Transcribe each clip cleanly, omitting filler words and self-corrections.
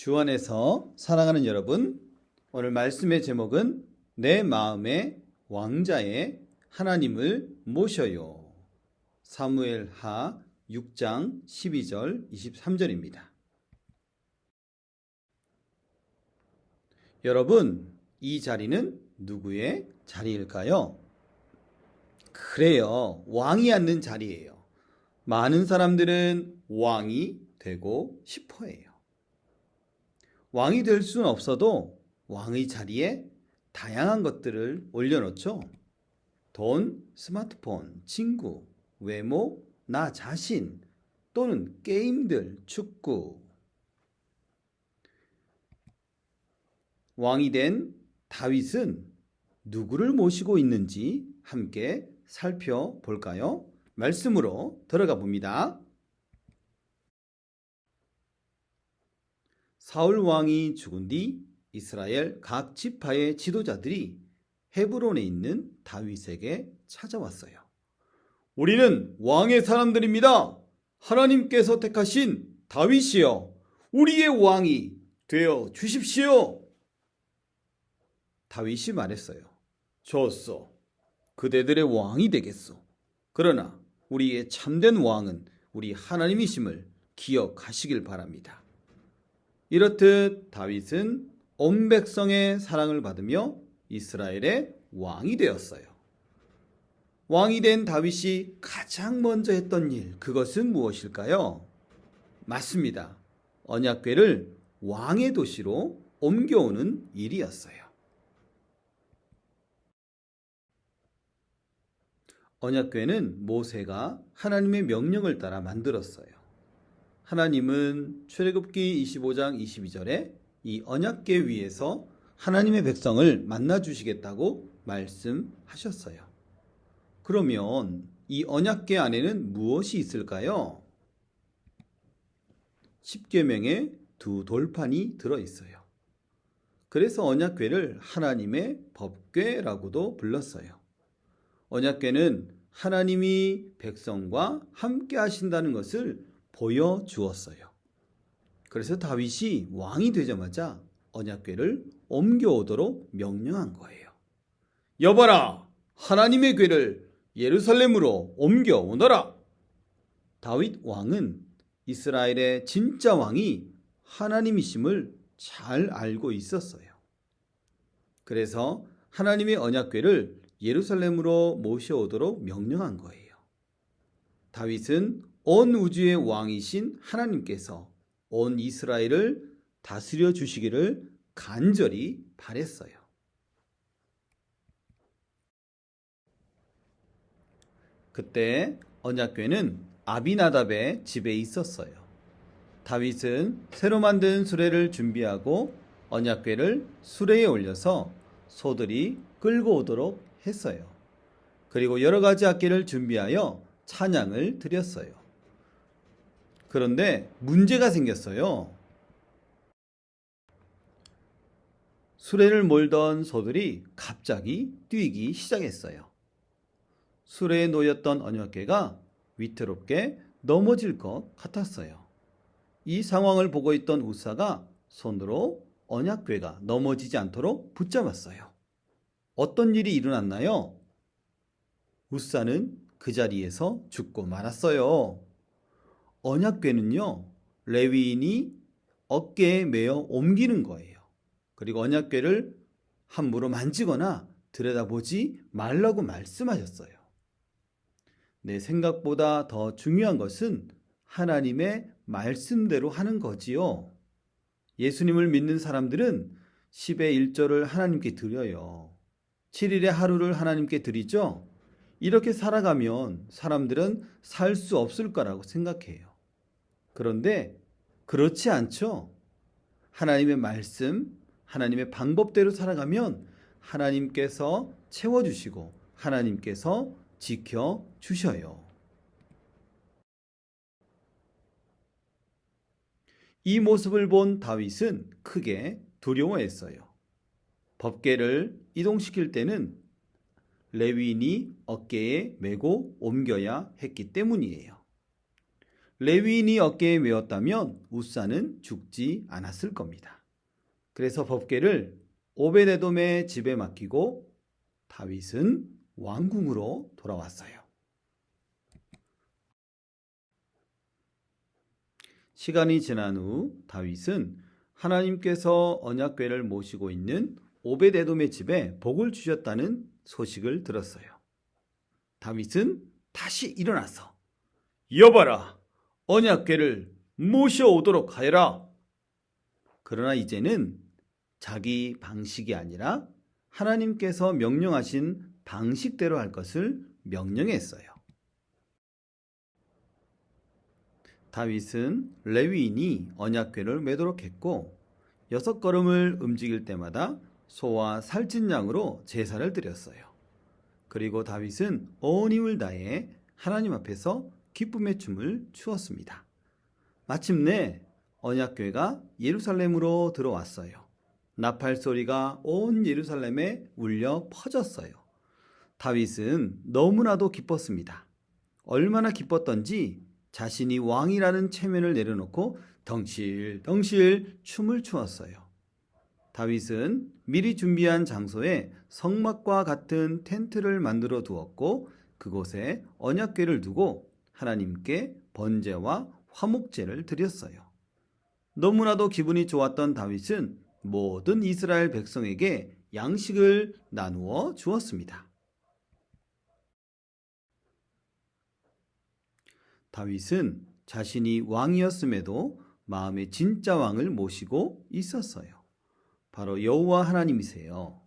주 안에서 사랑하는 여러분, 오늘 말씀의 제목은 내 마음의 왕자의 하나님을 모셔요. 사무엘하 6장 12절 23절입니다. 여러분, 이 자리는 누구의 자리일까요? 그래요, 왕이 앉는 자리예요. 많은 사람들은 왕이 되고 싶어 해요. 왕이 될 수는 없어도 왕의 자리에 다양한 것들을 올려놓죠. 돈, 스마트폰, 친구, 외모, 나 자신, 또는 게임들, 축구. 왕이 된 다윗은 누구를 모시고 있는지 함께 살펴볼까요? 말씀으로 들어가 봅니다. 사울 왕이 죽은 뒤 이스라엘 각 지파의 지도자들이 헤브론에 있는 다윗에게 찾아왔어요. 우리는 왕의 사람들입니다. 하나님께서 택하신 다윗이여, 우리의 왕이 되어 주십시오. 다윗이 말했어요. 좋소. 그대들의 왕이 되겠소. 그러나 우리의 참된 왕은 우리 하나님이심을 기억하시길 바랍니다. 이렇듯 다윗은 온 백성의 사랑을 받으며 이스라엘의 왕이 되었어요. 왕이 된 다윗이 가장 먼저 했던 일, 그것은 무엇일까요? 맞습니다. 언약궤를 왕의 도시로 옮겨오는 일이었어요. 언약궤는 모세가 하나님의 명령을 따라 만들었어요. 하나님은 출애굽기 25장 22절에 이 언약궤 위에서 하나님의 백성을 만나 주시겠다고 말씀하셨어요. 그러면 이 언약궤 안에는 무엇이 있을까요? 십계명의 두 돌판이 들어있어요. 그래서 언약궤를 하나님의 법궤라고도 불렀어요. 언약궤는 하나님이 백성과 함께 하신다는 것을 보여주었어요. 그래서 다윗이 왕이 되자마자 언약궤를 옮겨오도록 명령한 거예요. 여봐라, 하나님의 궤를 예루살렘으로 옮겨오너라. 다윗 왕은 이스라엘의 진짜 왕이 하나님이심을 잘 알고 있었어요. 그래서 하나님의 언약궤를 예루살렘으로 모셔오도록 명령한 거예요. 다윗은 온 우주의 왕이신 하나님께서 온 이스라엘을 다스려 주시기를 간절히 바랬어요. 그때 언약궤는 아비나답의 집에 있었어요. 다윗은 새로 만든 수레를 준비하고 언약궤를 수레에 올려서 소들이 끌고 오도록 했어요. 그리고 여러 가지 악기를 준비하여 찬양을 드렸어요. 그런데 문제가 생겼어요. 수레를 몰던 소들이 갑자기 뛰기 시작했어요. 수레에 놓였던 언약궤가 위태롭게 넘어질 것 같았어요. 이 상황을 보고 있던 우사가 손으로 언약궤가 넘어지지 않도록 붙잡았어요. 어떤 일이 일어났나요? 우사는 그 자리에서 죽고 말았어요. 언약궤는요, 레위인이 어깨에 메어 옮기는 거예요. 그리고 언약궤를 함부로 만지거나 들여다보지 말라고 말씀하셨어요. 내 생각보다 더 중요한 것은 하나님의 말씀대로 하는 거지요. 예수님을 믿는 사람들은 10의 1조를 하나님께 드려요. 7일의 하루를 하나님께 드리죠. 이렇게 살아가면 사람들은 살 수 없을 거라고 생각해요. 그런데 그렇지 않죠. 하나님의 말씀, 하나님의 방법대로 살아가면 하나님께서 채워주시고 하나님께서 지켜주셔요. 이 모습을 본 다윗은 크게 두려워했어요. 법궤를 이동시킬 때는 레위인이 어깨에 메고 옮겨야 했기 때문이에요. 레위인이 어깨에 메었다면 웃사는 죽지 않았을 겁니다. 그래서 법궤를 오베데돔의 집에 맡기고 다윗은 왕궁으로 돌아왔어요. 시간이 지난 후 다윗은 하나님께서 언약궤를 모시고 있는 오베데돔의 집에 복을 주셨다는 소식을 들었어요. 다윗은 다시 일어나서 여봐라, 언약궤를 모셔오도록 하여라. 그러나 이제는 자기 방식이 아니라 하나님께서 명령하신 방식대로 할 것을 명령했어요. 다윗은 레위인이 언약궤를 매도록 했고 6걸음을 움직일 때마다 소와 살찐 양으로 제사를 드렸어요. 그리고 다윗은 온 힘을 다해 하나님 앞에서 기쁨의 춤을 추었습니다. 마침내 언약궤가 예루살렘으로 들어왔어요. 나팔 소리가 온 예루살렘에 울려 퍼졌어요. 다윗은 너무나도 기뻤습니다. 얼마나 기뻤던지 자신이 왕이라는 체면을 내려놓고 덩실덩실 춤을 추었어요. 다윗은 미리 준비한 장소에 성막과 같은 텐트를 만들어 두었고 그곳에 언약궤를 두고 하나님께 번제와 화목제를 드렸어요. 너무나도 기분이 좋았던 다윗은 모든 이스라엘 백성에게 양식을 나누어 주었습니다. 다윗은 자신이 왕이었음에도 마음의 진짜 왕을 모시고 있었어요. 바로 여호와 하나님이세요.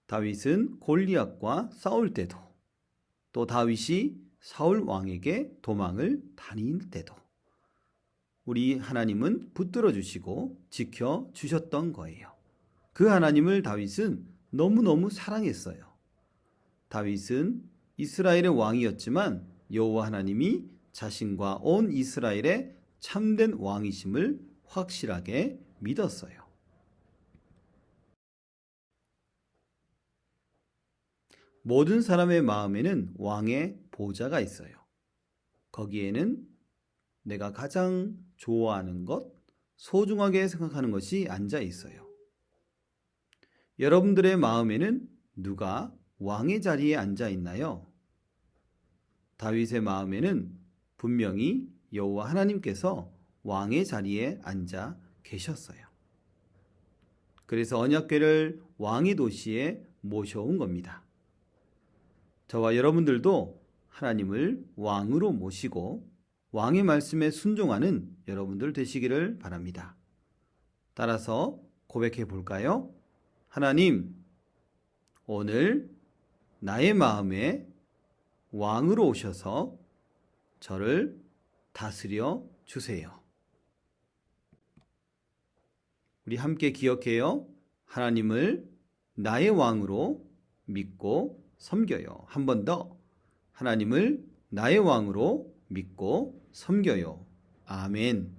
다윗은 골리앗과 싸울 때도, 또 다윗이 사울 왕에게 도망을 다닐 때도 우리 하나님은 붙들어 주시고 지켜 주셨던 거예요. 그 하나님을 다윗은 너무너무 사랑했어요. 다윗은 이스라엘의 왕이었지만 여호와 하나님이 자신과 온 이스라엘의 참된 왕이심을 확실하게 믿었어요. 모든 사람의 마음에는 왕의 보좌가 있어요. 거기에는 내가 가장 좋아하는 것, 소중하게 생각하는 것이 앉아 있어요. 여러분들의 마음에는 누가 왕의 자리에 앉아 있나요? 다윗의 마음에는 분명히 여호와 하나님께서 왕의 자리에 앉아 계셨어요. 그래서 언약궤를 왕의 도시에 모셔온 겁니다. 저와 여러분들도 하나님을 왕으로 모시고 왕의 말씀에 순종하는 여러분들 되시기를 바랍니다. 따라서 고백해 볼까요? 하나님, 오늘 나의 마음에 왕으로 오셔서 저를 다스려 주세요. 우리 함께 기억해요. 하나님을 나의 왕으로 믿고 섬겨요. 한 번 더. 하나님을 나의 왕으로 믿고 섬겨요. 아멘.